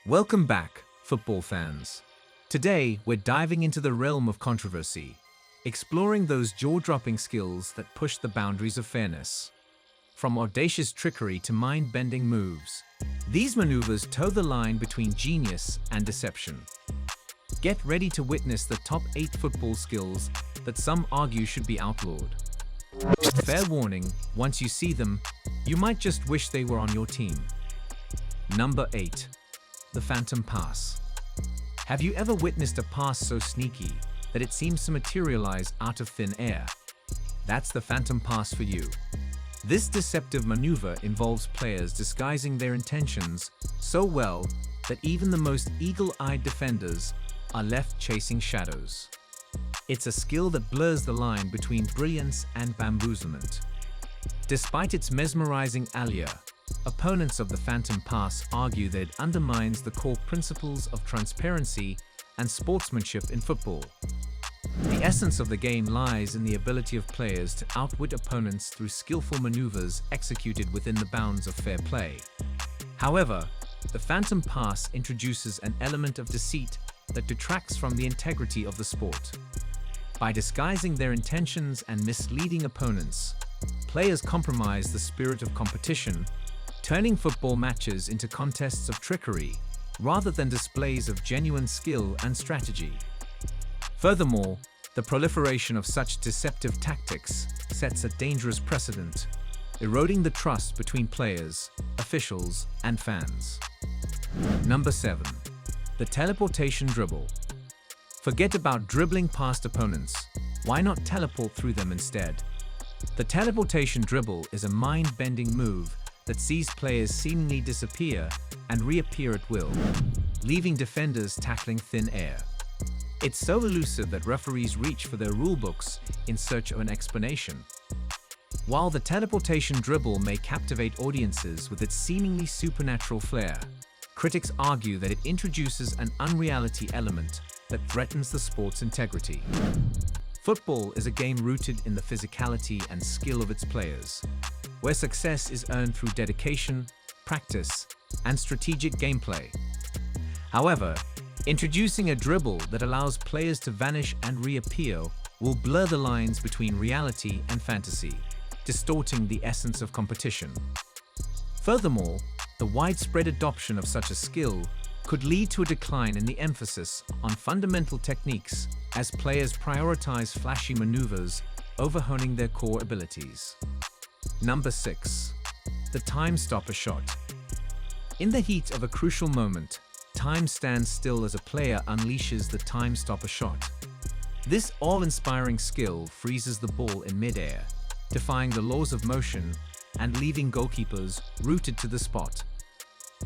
Welcome back, football fans. Today, we're diving into the realm of controversy, exploring those jaw-dropping skills that push the boundaries of fairness. From audacious trickery to mind-bending moves, these maneuvers toe the line between genius and deception. Get ready to witness the top 8 football skills that some argue should be outlawed. Fair warning, once you see them, you might just wish they were on your team. Number 8. The Phantom Pass. Have you ever witnessed a pass so sneaky that it seems to materialize out of thin air? That's the Phantom Pass for you. This deceptive maneuver involves players disguising their intentions so well that even the most eagle-eyed defenders are left chasing shadows. It's a skill that blurs the line between brilliance and bamboozlement. Despite its mesmerizing allure, opponents of the Phantom Pass argue that it undermines the core principles of transparency and sportsmanship in football. The essence of the game lies in the ability of players to outwit opponents through skillful maneuvers executed within the bounds of fair play. However, the Phantom Pass introduces an element of deceit that detracts from the integrity of the sport. By disguising their intentions and misleading opponents, players compromise the spirit of competition, turning football matches into contests of trickery rather than displays of genuine skill and strategy. Furthermore, the proliferation of such deceptive tactics sets a dangerous precedent, eroding the trust between players, officials, and fans. Number 7. The Teleportation Dribble. Forget about dribbling past opponents. Why not teleport through them instead? The Teleportation Dribble is a mind-bending move that sees players seemingly disappear and reappear at will, leaving defenders tackling thin air. It's so elusive that referees reach for their rulebooks in search of an explanation. While the Teleportation Dribble may captivate audiences with its seemingly supernatural flair, critics argue that it introduces an unreality element that threatens the sport's integrity. Football is a game rooted in the physicality and skill of its players, where success is earned through dedication, practice, and strategic gameplay. However, introducing a dribble that allows players to vanish and reappear will blur the lines between reality and fantasy, distorting the essence of competition. Furthermore, the widespread adoption of such a skill could lead to a decline in the emphasis on fundamental techniques as players prioritize flashy maneuvers over honing their core abilities. Number 6. The Timestopper Shot. In the heat of a crucial moment, time stands still as a player unleashes the Timestopper Shot. This awe-inspiring skill freezes the ball in mid-air, defying the laws of motion and leaving goalkeepers rooted to the spot.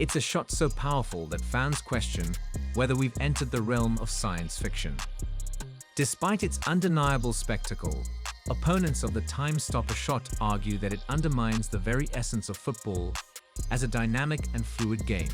It's a shot so powerful that fans question whether we've entered the realm of science fiction. Despite its undeniable spectacle, opponents of the Timestopper Shot argue that it undermines the very essence of football as a dynamic and fluid game.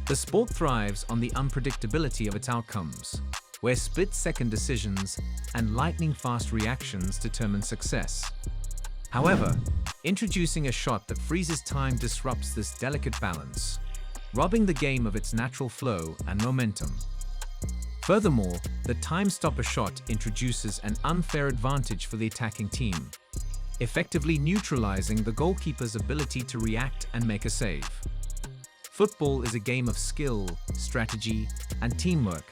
The sport thrives on the unpredictability of its outcomes, where split-second decisions and lightning-fast reactions determine success. However, introducing a shot that freezes time disrupts this delicate balance, robbing the game of its natural flow and momentum. Furthermore, the Timestopper Shot introduces an unfair advantage for the attacking team, effectively neutralizing the goalkeeper's ability to react and make a save. Football is a game of skill, strategy, and teamwork,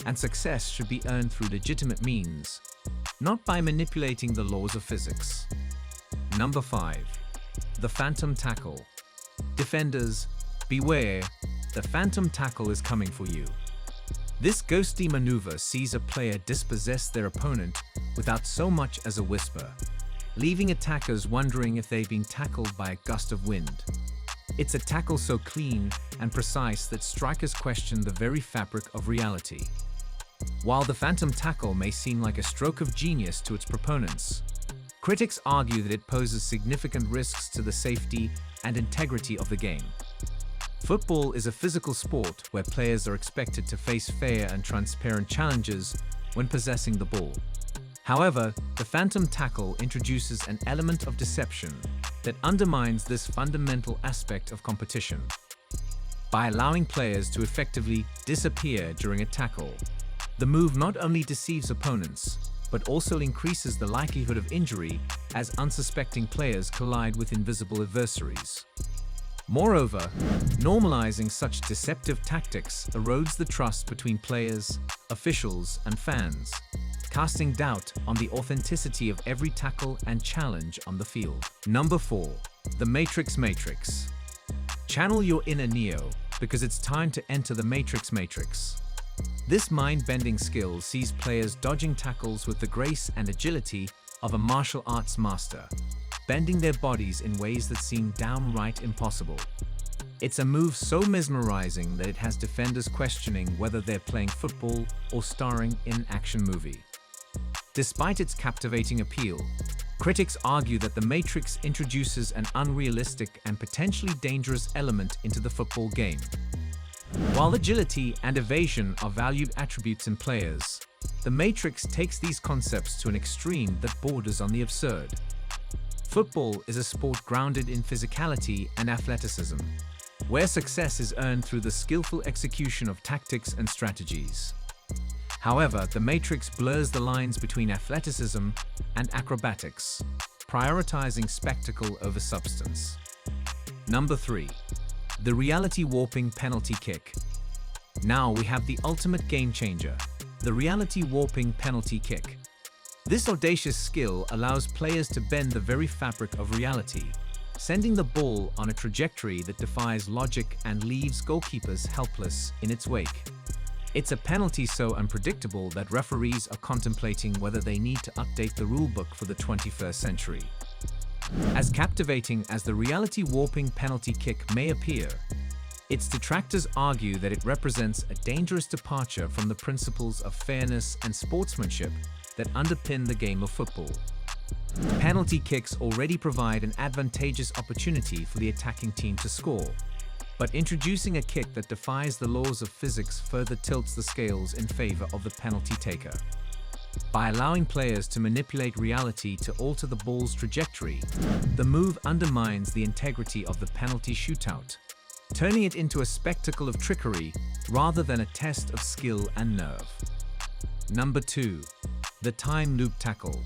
and success should be earned through legitimate means, not by manipulating the laws of physics. Number 5. The Phantom Tackle. Defenders, beware, the Phantom Tackle is coming for you. This ghostly maneuver sees a player dispossess their opponent without so much as a whisper, leaving attackers wondering if they've been tackled by a gust of wind. It's a tackle so clean and precise that strikers question the very fabric of reality. While the Phantom Tackle may seem like a stroke of genius to its proponents, critics argue that it poses significant risks to the safety and integrity of the game. Football is a physical sport where players are expected to face fair and transparent challenges when possessing the ball. However, the Phantom Tackle introduces an element of deception that undermines this fundamental aspect of competition. by allowing players to effectively disappear during a tackle. The move not only deceives opponents, but also increases the likelihood of injury as unsuspecting players collide with invisible adversaries. Moreover, normalizing such deceptive tactics erodes the trust between players, officials, and fans, casting doubt on the authenticity of every tackle and challenge on the field. Number 4. The Matrix Matrix. Channel your inner Neo, because it's time to enter the Matrix Matrix. This mind-bending skill sees players dodging tackles with the grace and agility of a martial arts master, bending their bodies in ways that seem downright impossible. It's a move so mesmerizing that it has defenders questioning whether they're playing football or starring in an action movie. Despite its captivating appeal, critics argue that the Matrix introduces an unrealistic and potentially dangerous element into the football game. While agility and evasion are valued attributes in players, the Matrix takes these concepts to an extreme that borders on the absurd. Football is a sport grounded in physicality and athleticism, where success is earned through the skillful execution of tactics and strategies. However, the Matrix blurs the lines between athleticism and acrobatics, prioritizing spectacle over substance. Number 3. The reality warping penalty kick. Now we have the ultimate game changer, the reality warping penalty kick. This audacious skill allows players to bend the very fabric of reality, sending the ball on a trajectory that defies logic and leaves goalkeepers helpless in its wake. It's a penalty so unpredictable that referees are contemplating whether they need to update the rulebook for the 21st century. As captivating as the reality warping penalty kick may appear, its detractors argue that it represents a dangerous departure from the principles of fairness and sportsmanship that underpin the game of football. Penalty kicks already provide an advantageous opportunity for the attacking team to score, but introducing a kick that defies the laws of physics further tilts the scales in favor of the penalty taker. By allowing players to manipulate reality to alter the ball's trajectory, the move undermines the integrity of the penalty shootout, turning it into a spectacle of trickery rather than a test of skill and nerve. Number 2. The time loop tackle.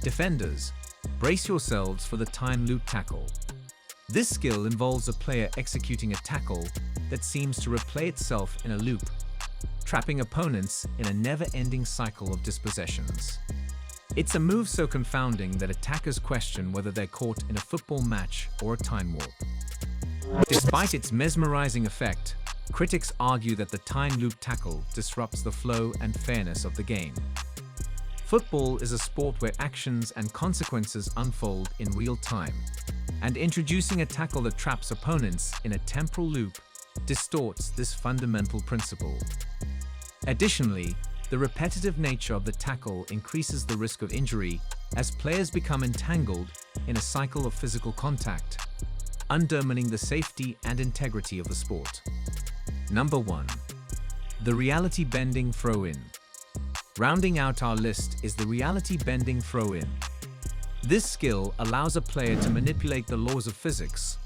Defenders, brace yourselves for the time loop tackle. This skill involves a player executing a tackle that seems to replay itself in a loop, trapping opponents in a never-ending cycle of dispossessions. It's a move so confounding that attackers question whether they're caught in a football match or a time warp. Despite its mesmerizing effect, critics argue that the time loop tackle disrupts the flow and fairness of the game. Football is a sport where actions and consequences unfold in real time, and introducing a tackle that traps opponents in a temporal loop distorts this fundamental principle. Additionally, the repetitive nature of the tackle increases the risk of injury as players become entangled in a cycle of physical contact, undermining the safety and integrity of the sport. Number 1. The reality bending throw-in. Rounding out our list is the reality bending throw-in. This skill allows a player to manipulate the laws of physics,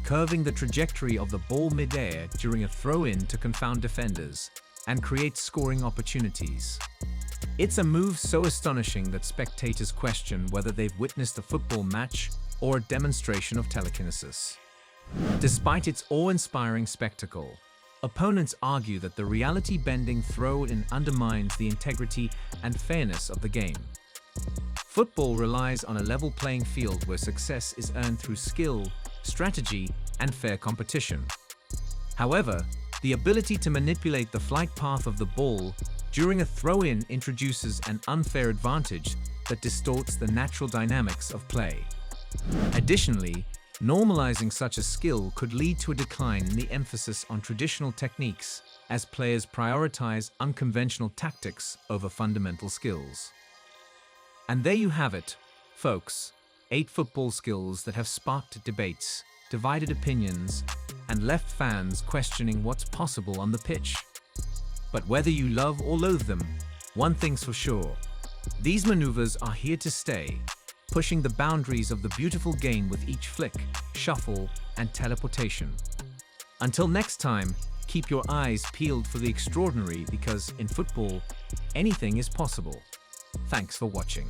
curving the trajectory of the ball mid-air during a throw-in to confound defenders and create scoring opportunities. It's a move so astonishing that spectators question whether they've witnessed a football match or a demonstration of telekinesis. Despite its awe-inspiring spectacle, opponents argue that the reality-bending throw-in undermines the integrity and fairness of the game. Football relies on a level playing field where success is earned through skill, strategy, and fair competition. However, the ability to manipulate the flight path of the ball during a throw-in introduces an unfair advantage that distorts the natural dynamics of play. Additionally, normalizing such a skill could lead to a decline in the emphasis on traditional techniques as players prioritize unconventional tactics over fundamental skills. And there you have it, folks, 8 football skills that have sparked debates, divided opinions, and left fans questioning what's possible on the pitch. But whether you love or loathe them, one thing's for sure, these maneuvers are here to stay, pushing the boundaries of the beautiful game with each flick, shuffle, and teleportation. Until next time, keep your eyes peeled for the extraordinary because in football, anything is possible. Thanks for watching.